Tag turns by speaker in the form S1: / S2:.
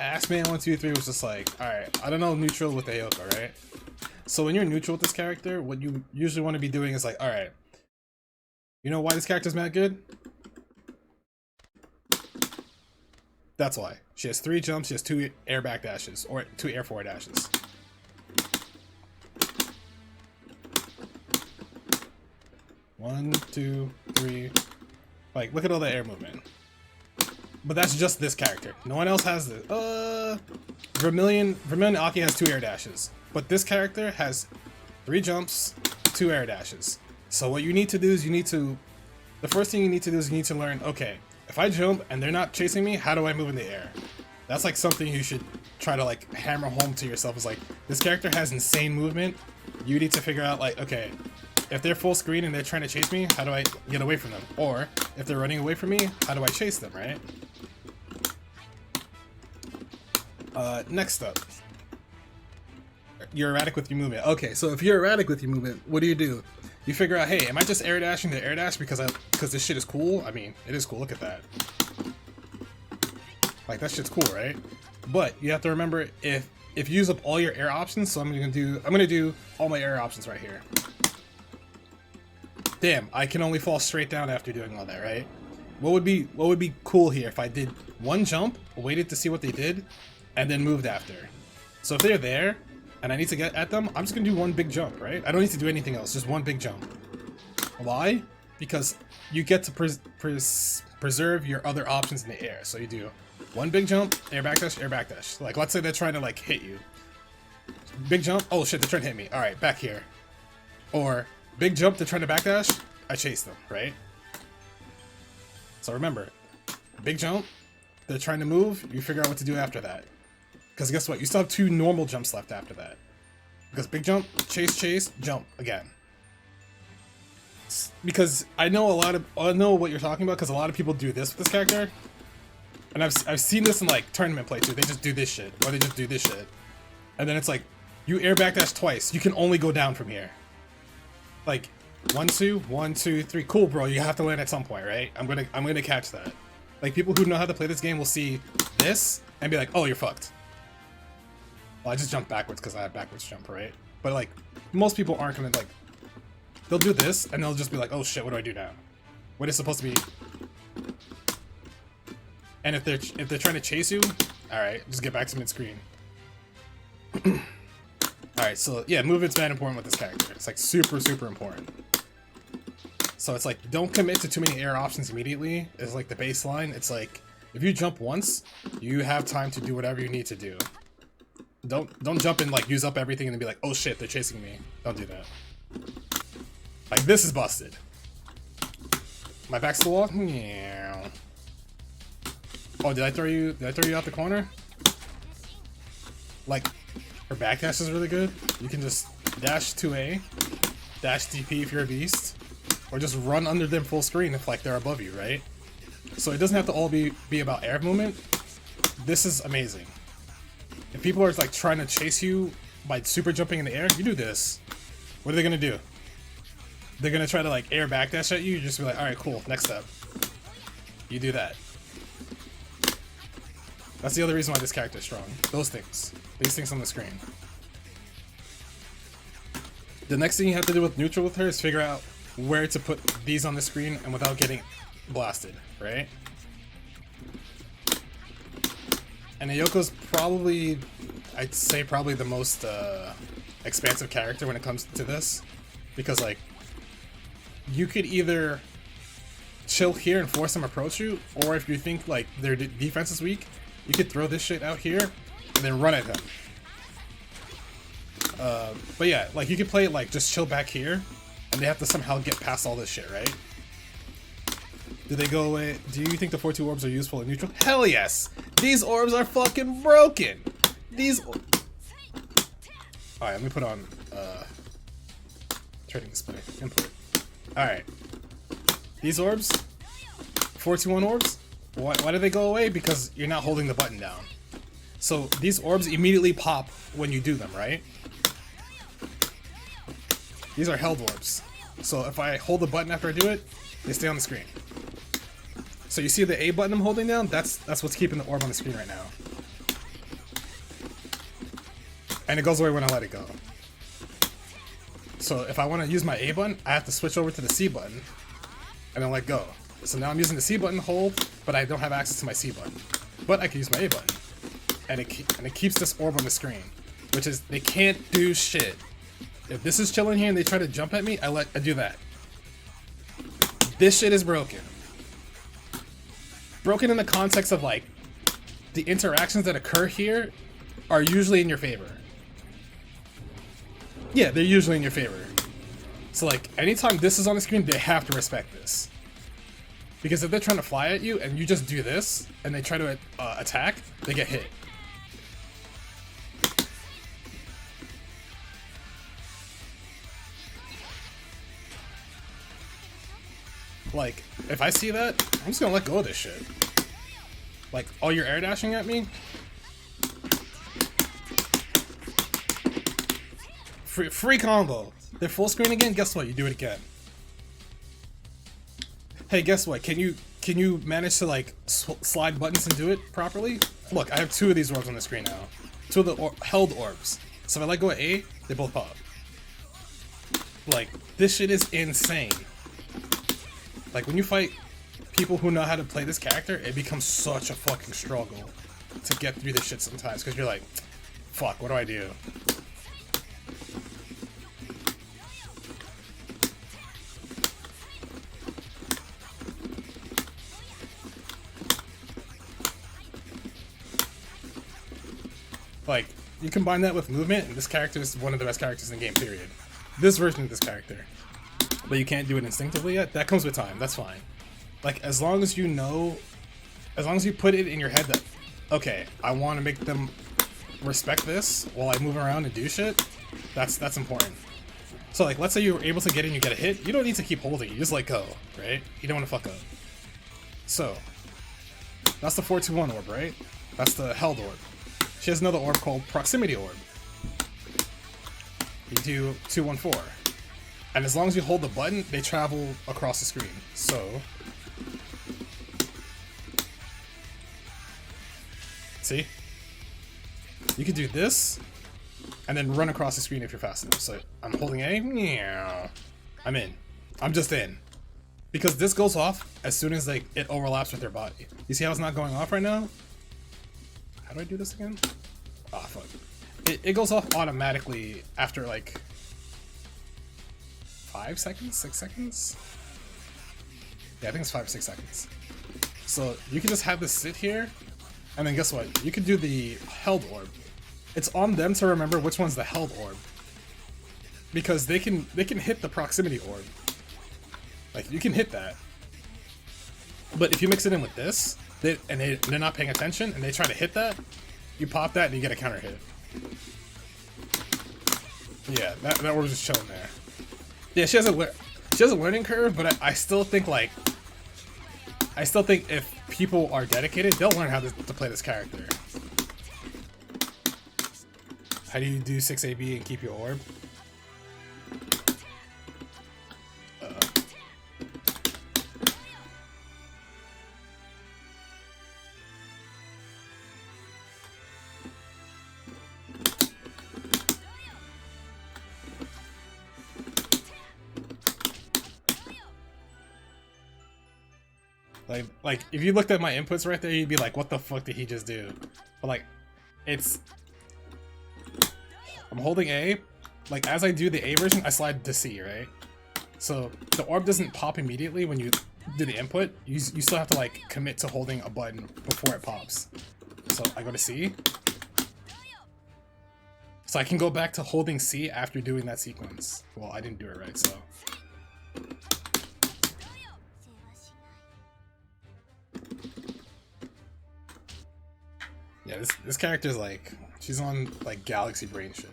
S1: Assman123 was just like, alright, I don't know neutral with Aoko, right? So when you're neutral with this character, what you usually want to be doing is like, alright, you know why this character's mad good? That's why. She has 3 jumps, she has 2 air back dashes, or 2 air forward dashes. One, 2, 3. Like, look at all the air movement. But that's just this character. No one else has this. Vermilion Aki has 2 air dashes. But this character has 3 jumps, 2 air dashes. So what you need to do is the first thing you need to do is you need to learn, okay, if I jump and they're not chasing me, how do I move in the air? That's like something you should try to like hammer home to yourself. Is like, this character has insane movement. You need to figure out like, okay, if they're full screen and they're trying to chase me, how do I get away from them? Or if they're running away from me, how do I chase them, right? Next up, you're erratic with your movement. Okay, so if you're erratic with your movement, what do? You figure out, hey, am I just air dashing the air dash because this shit is cool? I mean, it is cool. Look at that. Like, that shit's cool, right? But you have to remember, if you use up all your air options, so I'm gonna do all my air options right here. Damn, I can only fall straight down after doing all that, right? What would be cool here if I did 1 jump, waited to see what they did, and then moved after? So if they're there and I need to get at them, I'm just gonna do 1 big jump, right? I don't need to do anything else, just 1 big jump. Why? Because you get to preserve your other options in the air. So you do 1 big jump, air backdash. Like, let's say they're trying to like hit you. Big jump, oh shit, they're trying to hit me. Alright, back here. Or big jump, they're trying to backdash, I chase them, right? So remember, big jump, they're trying to move, you figure out what to do after that. Because guess what? You still have 2 normal jumps left after that. Because big jump, chase, jump again. Because I know what you're talking about, because a lot of people do this with this character. And I've seen this in like tournament play too. They just do this shit, or they just do this shit. And then it's like, you air backdash twice, you can only go down from here. Like, 1, 2, 1, 2, 3. Cool, bro, you have to land at some point, right? I'm gonna catch that. Like, people who know how to play this game will see this and be like, oh, you're fucked. Well, I just jumped backwards because I have backwards jump, right? But like, most people aren't gonna like, they'll do this and they'll just be like, oh shit, what do I do now? What is supposed to be? And if they're trying to chase you, all right, just get back to mid-screen. All right, so yeah, movement's bad important with this character. It's like super important. So it's like, don't commit to too many air options immediately. It's like the baseline. It's like, if you jump once, you have time to do whatever you need to do. Don't jump and like use up everything and then be like, oh shit, they're chasing me. Don't do that. Like, this is busted. My back's to the wall? Yeah. Oh, did I throw you out the corner? Like, her backdash is really good. You can just dash 2A, dash DP if you're a beast, or just run under them full screen if like they're above you, right? So it doesn't have to all be about air movement. This is amazing. If people are like trying to chase you by super jumping in the air, you do this. What are they gonna do? They're gonna try to like air backdash at you. You just be like, all right, cool. Next step. You do that. That's the other reason why this character is strong. Those things. These things on the screen. The next thing you have to do with neutral with her is figure out where to put these on the screen and without getting blasted, right? And Ayoko's probably, I'd say probably the most expansive character when it comes to this. Because like, you could either chill here and force them to approach you, or if you think like their defense is weak, you could throw this shit out here and then run at them. But yeah, like you could play it like just chill back here and they have to somehow get past all this shit, right? Do they go away? Do you think the 4-2 orbs are useful in neutral? Hell yes! These orbs are fucking broken! Alright, let me put on trading display. Input. Alright. These orbs? 4-2-1 orbs? Why do they go away? Because you're not holding the button down. So these orbs immediately pop when you do them, right? These are held orbs. So if I hold the button after I do it, they stay on the screen. So you see the A button I'm holding down? That's what's keeping the orb on the screen right now. and it goes away when I let it go. So if I want to use my A button, I have to switch over to the C button and then let go. So now I'm using the C button hold, but I don't have access to my C button. But I can use my A button, and it keeps this orb on the screen, which is they can't do shit. If this is chilling here and they try to jump at me, I do that. This shit is broken. Broken in the context of like the interactions that occur here are usually in your favor. Yeah, they're usually in your favor. So like anytime this is on the screen, they have to respect this. Because if they're trying to fly at you and you just do this and they try to attack, they get hit. Like, if I see that, I'm just gonna let go of this shit. Like, oh, you're air dashing at me? Free combo. They're full screen again, guess what? You do it again. Hey, guess what? Can you manage to like slide buttons and do it properly? Look, I have 2 of these orbs on the screen now. 2 of the held orbs. So if I let go of A, they both pop. Like, this shit is insane. Like, when you fight people who know how to play this character, it becomes such a fucking struggle to get through this shit sometimes, because you're like, fuck, what do I do? Like, you combine that with movement, and this character is one of the best characters in the game, period. This version of this character. But you can't do it instinctively yet? That comes with time, that's fine. Like, as long as you know, as long as you put it in your head that, okay, I want to make them respect this while I move around and do shit, that's important. So like, let's say you were able to get in, you get a hit, you don't need to keep holding, you just let go, right? You don't want to fuck up. So, that's the 421 orb, right? That's the held orb. She has another orb called Proximity Orb. You do 214. And as long as you hold the button, they travel across the screen. So, see? You can do this, and then run across the screen if you're fast enough. So I'm holding A, yeah, I'm in. I'm just in. Because this goes off as soon as like it overlaps with their body. You see how it's not going off right now? How do I do this again? Ah, fuck. It goes off automatically after like 5 seconds? 6 seconds? Yeah, I think it's 5 or 6 seconds. So you can just have this sit here, and then guess what? You can do the held orb. It's on them to remember which one's the held orb. Because they can hit the proximity orb. Like, you can hit that. But if you mix it in with this, they're not paying attention, and they try to hit that, you pop that and you get a counter hit. Yeah, that orb's just chilling there. Yeah, she has a learning curve, but I still think like, if people are dedicated, they'll learn how to play this character. How do you do 6AB and keep your orb? Like, if you looked at my inputs right there, you'd be like, what the fuck did he just do? But like, I'm holding A, like as I do the A version, I slide to C, right? So the orb doesn't pop immediately when you do the input, you still have to like commit to holding a button before it pops. So I go to C. So I can go back to holding C after doing that sequence. Well, I didn't do it right, so. Yeah, this character's like, she's on like galaxy brain shit.